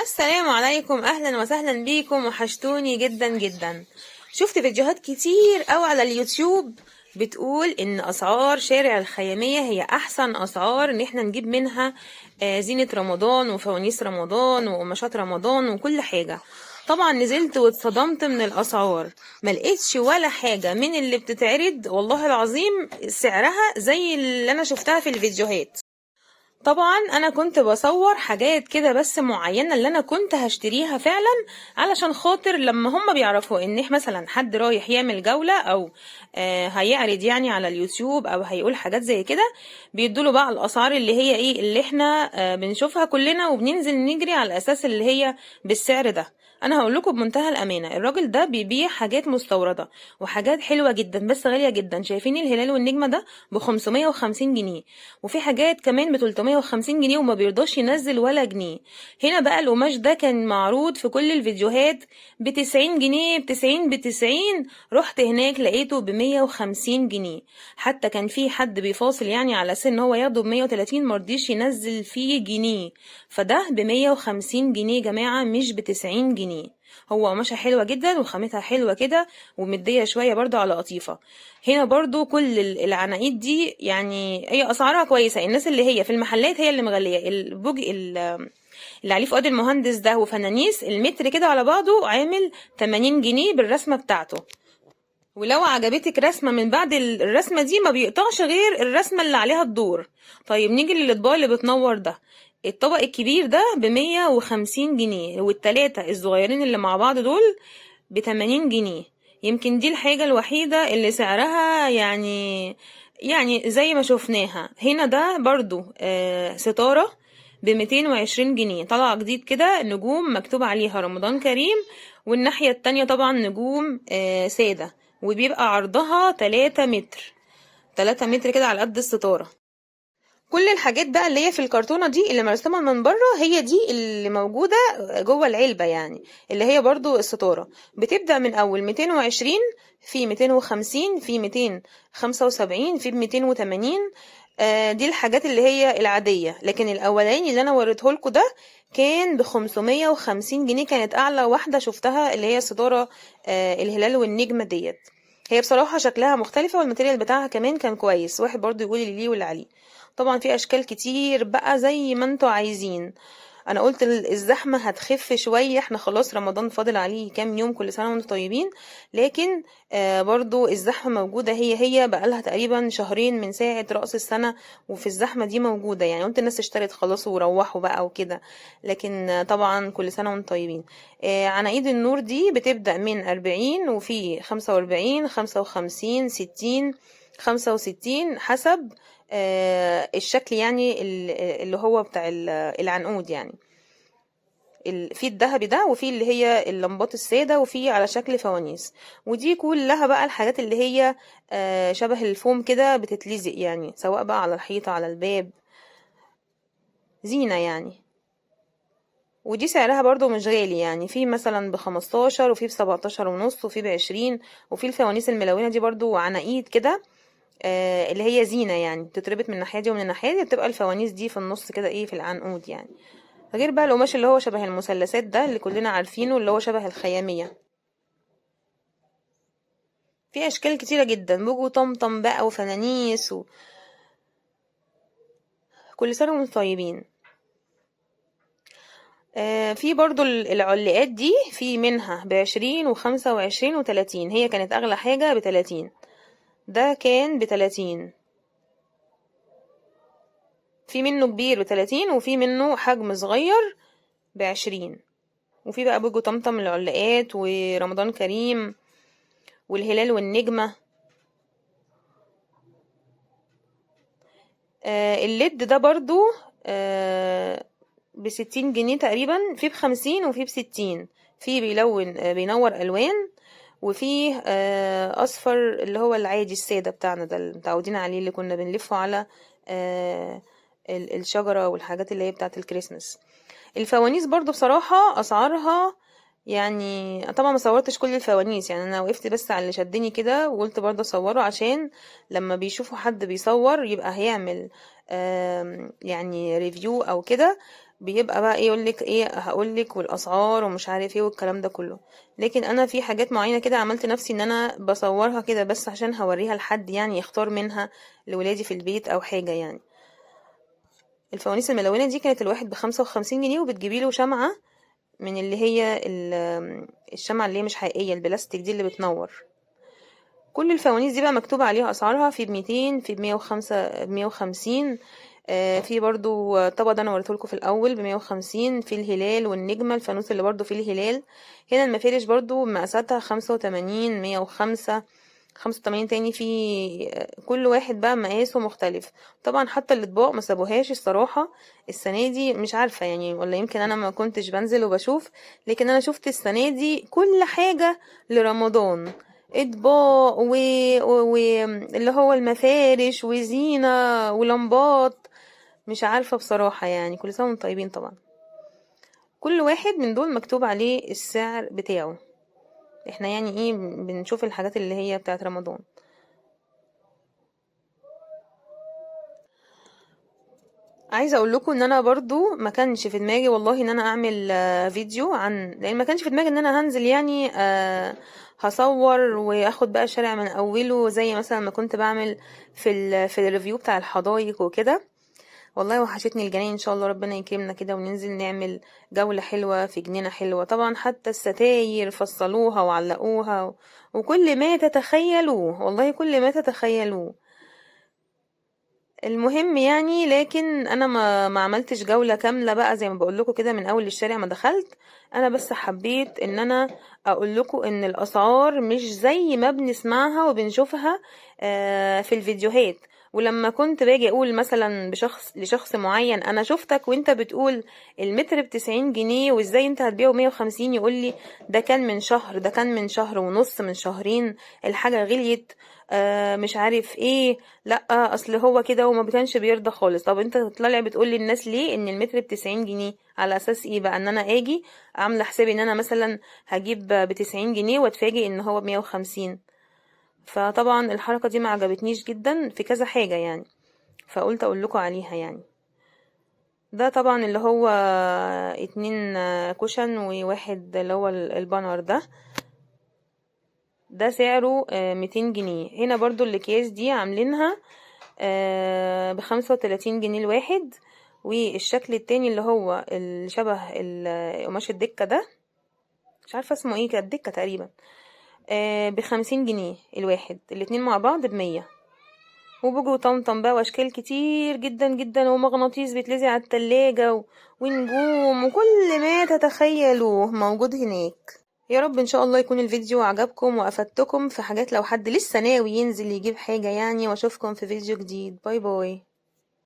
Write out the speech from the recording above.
السلام عليكم، اهلا وسهلا بيكم، وحشتوني جدا جدا. شفت فيديوهات كتير او على اليوتيوب بتقول ان اسعار شارع الخيامية هي احسن اسعار ان احنا نجيب منها زينة رمضان وفوانيس رمضان وقماشات رمضان وكل حاجة. طبعا نزلت واتصدمت من الاسعار، ما لقيتش ولا حاجة من اللي بتتعرض والله العظيم سعرها زي اللي انا شفتها في الفيديوهات. طبعا انا كنت بصور حاجات كده بس معينة اللي انا كنت هشتريها فعلا، علشان خاطر لما هم بيعرفوا ان مثلا حد رايح يعمل جولة او هيعرض يعني على اليوتيوب او هيقول حاجات زي كده، بيدوله بقى الاسعار اللي هي ايه اللي احنا بنشوفها كلنا وبننزل نجري على اساس اللي هي بالسعر ده. انا هقول لكم بمنتهى الامانه، الراجل ده بيبيع حاجات مستورده وحاجات حلوه جدا بس غاليه جدا. شايفين الهلال والنجمه ده ب 550 جنيه، وفي حاجات كمان ب 350 جنيه، وما بيرضاش ينزل ولا جنيه. هنا بقى القماش ده كان معروض في كل الفيديوهات ب 90 جنيه، ب 90، ب 90. رحت هناك لقيته ب 150 جنيه. حتى كان في حد بيفاصل يعني على اساس ان هو ياخده ب 130، مرضيش ينزل فيه جنيه. فده ب 150 جنيه يا جماعه، مش ب 90 جنيه. هو قماشة حلوة جدا وخامتها حلوة كده ومدية شوية برضو على قطيفة. هنا برضو كل العناقيد دي يعني هي أسعارها كويسة. الناس اللي هي في المحلات هي اللي مغلية. اللي عليه فؤاد المهندس ده وفنانيس المتر كده على بعضه عامل 80 جنيه بالرسمة بتاعته. ولو عجبتك رسمة من بعد الرسمة دي ما بيقطعش غير الرسمة اللي عليها الدور. طيب نيجي للأطباق اللي بتنور ده. الطبق الكبير ده ب150 جنيه، والتلاتة الصغيرين اللي مع بعض دول ب80 جنيه. يمكن دي الحاجة الوحيدة اللي سعرها يعني زي ما شفناها هنا. ده برضو ستارة ب220 جنيه، طالعة جديد كده، نجوم مكتوب عليها رمضان كريم، والناحية التانية طبعا نجوم سادة، وبيبقى عرضها 3 متر، 3 متر كده على قد الستارة. كل الحاجات بقى اللي هي في الكرتونة دي اللي مرسومة من بره هي دي اللي موجودة جوه العلبة يعني، اللي هي برضو الستارة. بتبدأ من أول 220، في 250، في 275، في 280. دي الحاجات اللي هي العادية. لكن الأولاني اللي أنا وريتهولكوا ده كان ب550 جنيه، كانت أعلى واحدة شفتها اللي هي ستارة الهلال والنجمة ديت. هي بصراحة شكلها مختلفة، والماتيريال بتاعها كمان كان كويس. واحد برضو يقول اللي ليه واللي عليه. طبعا في اشكال كتير بقى زي ما انتوا عايزين. انا قلت الزحمة هتخف شوية، احنا خلاص رمضان فاضل عليه كام يوم، كل سنة وانتم طيبين. لكن برضو الزحمة موجودة، هي بقالها تقريبا شهرين من ساعة رأس السنة، وفي الزحمة دي موجودة. يعني قلت الناس اشترت خلاص وروحوا بقى وكده. لكن طبعا كل سنة وانتم طيبين. عناقيد النور دي بتبدأ من 40، وفي 45، 55، 60، 65 حسب الشكل يعني اللي هو بتاع العنقود يعني. في الذهبي ده، وفي اللي هي اللمبات السادة، وفي على شكل فوانيس. ودي كلها بقى الحاجات اللي هي شبه الفوم كده بتتلزق يعني، سواء بقى على الحيطة على الباب، زينة يعني. ودي سعرها برضو مش غالي يعني، في مثلا ب15، وفي ب17 ونص، وفي ب20. وفي الفوانيس الملونة دي برضو عناقيد كده اللي هي زينة يعني، بتتربط من الناحية دي ومن الناحية دي، بتبقى الفوانيس دي في النص كده ايه في العنقود يعني. غير بقى القماش اللي هو شبه المثلثات ده اللي كلنا عارفينه، اللي هو شبه الخيامية. في اشكال كتيرة جدا، بوجو طمطم بقى وفنانيس كل سنة وانتم طيبين. في برضو العلاقات دي، في منها ب20 و25 و30. هي كانت اغلى حاجة ب30، ده كان ب30. في منه كبير ب30، وفي منه حجم صغير ب20. وفي بقى بوجو طمطم العلاقات ورمضان كريم والهلال والنجمة. الليد ده برضو ب60 جنيه تقريبا، في ب50 وفي ب60. في بيلون بينور ألوان، وفيه أصفر اللي هو العادي السادة بتاعنا ده اللي متعودين عليه، اللي كنا بنلفه على الشجرة والحاجات اللي هي بتاعت الكريسماس. الفوانيس برضو بصراحة أسعارها يعني، طبعا ما صورتش كل الفوانيس يعني، انا وقفت بس على اللي شدني كده وقلت برضه اصوره، عشان لما بيشوفوا حد بيصور يبقى هيعمل يعني ريفيو او كده، بيبقى بقى ايه، يقولك ايه، هقولك والاسعار ومش عارف ايه والكلام ده كله. لكن انا في حاجات معينة كده عملت نفسي ان انا بصورها كده بس عشان هوريها لحد يعني يختار منها لولادي في البيت او حاجة يعني. الفوانيس الملونة دي كانت الواحد ب55 جنيه، وبتجيبي له شمعة من اللي هي الشمعة اللي هي مش حقيقية، البلاستيك دي اللي بتنور. كل الفوانيس دي بقى مكتوب عليها اسعارها، في ب200، في ب105، ب150. في برضو الطبق ده انا وريتهولكوا في الاول ب150، في الهلال والنجمة، الفانوس اللي برضو فيه الهلال. هنا المفارش برضو مقاساتها 85، 105، 85 تاني. في كل واحد بقى مقاسه مختلف. طبعا حتى الاطباق ما سابوهاش الصراحة السنة دي، مش عارفة يعني، ولا يمكن انا ما كنتش بنزل وبشوف، لكن انا شفت السنة دي كل حاجة لرمضان، اطباق اللي هو المفارش وزينة ولمبات. مش عارفة بصراحة يعني، كل سنة وانتم طيبين. طبعا كل واحد من دول مكتوب عليه السعر بتاعه. احنا يعني ايه، بنشوف الحاجات اللي هي بتاعت رمضان. عايزه اقول لكم ان انا برضو ما كانش في دماغي والله ان انا اعمل فيديو لان ما كانش في دماغي ان انا هنزل يعني هصور واخد بقى الشارع من اوله زي مثلا ما كنت بعمل في الريفيو بتاع الحدايق وكده. والله وحشتني الجناين، ان شاء الله ربنا يكرمنا كده وننزل نعمل جولة حلوة في جنينة حلوة. طبعا حتى الستاير فصلوها وعلقوها وكل ما تتخيلوه، والله كل ما تتخيلوه. المهم يعني، لكن انا ما عملتش جولة كاملة بقى زي ما بقول لكم كده من اول الشارع ما دخلت. انا بس حبيت ان انا اقول لكم ان الاسعار مش زي ما بنسمعها وبنشوفها في الفيديوهات. ولما كنت باجي اقول مثلا لشخص معين، انا شفتك وانت بتقول المتر ب90 جنيه وازاي انت هتبيعه 150، يقول لي ده كان من شهر، ده كان من شهر ونص، من شهرين الحاجة غليت، مش عارف ايه. لا اصل هو كده وما كانش بيرضى خالص. طب انت طالع بتقول للناس ليه ان المتر ب90 جنيه؟ على اساس ايه بقى ان انا اجي عامله حسابي ان انا مثلا هجيب ب90 جنيه واتفاجئ ان هو ب150؟ فطبعا الحركه دي ما عجبتنيش جدا في كذا حاجه يعني، فقلت اقول لكم عليها يعني. ده طبعا اللي هو 2 كوشن وواحد اللي هو البانر ده سعره 200 جنيه. هنا برضو الاكياس دي عاملينها ب35 جنيه الواحد. والشكل التاني اللي هو الشبه قماش الدكة ده، مش عارفة اسمه ايه كده، الدكة تقريبا، ب50 جنيه الواحد. الاتنين مع بعض ب100. وبوجو وطمطم بقى واشكال كتير جدا جدا، ومغناطيس بيتلزق على التلاجة ونجوم وكل ما تتخيلوه موجود هناك. يا رب ان شاء الله يكون الفيديو عجبكم وافدتكم في حاجات لو حد لسه ناوي ينزل يجيب حاجة يعني. واشوفكم في فيديو جديد. باي باي.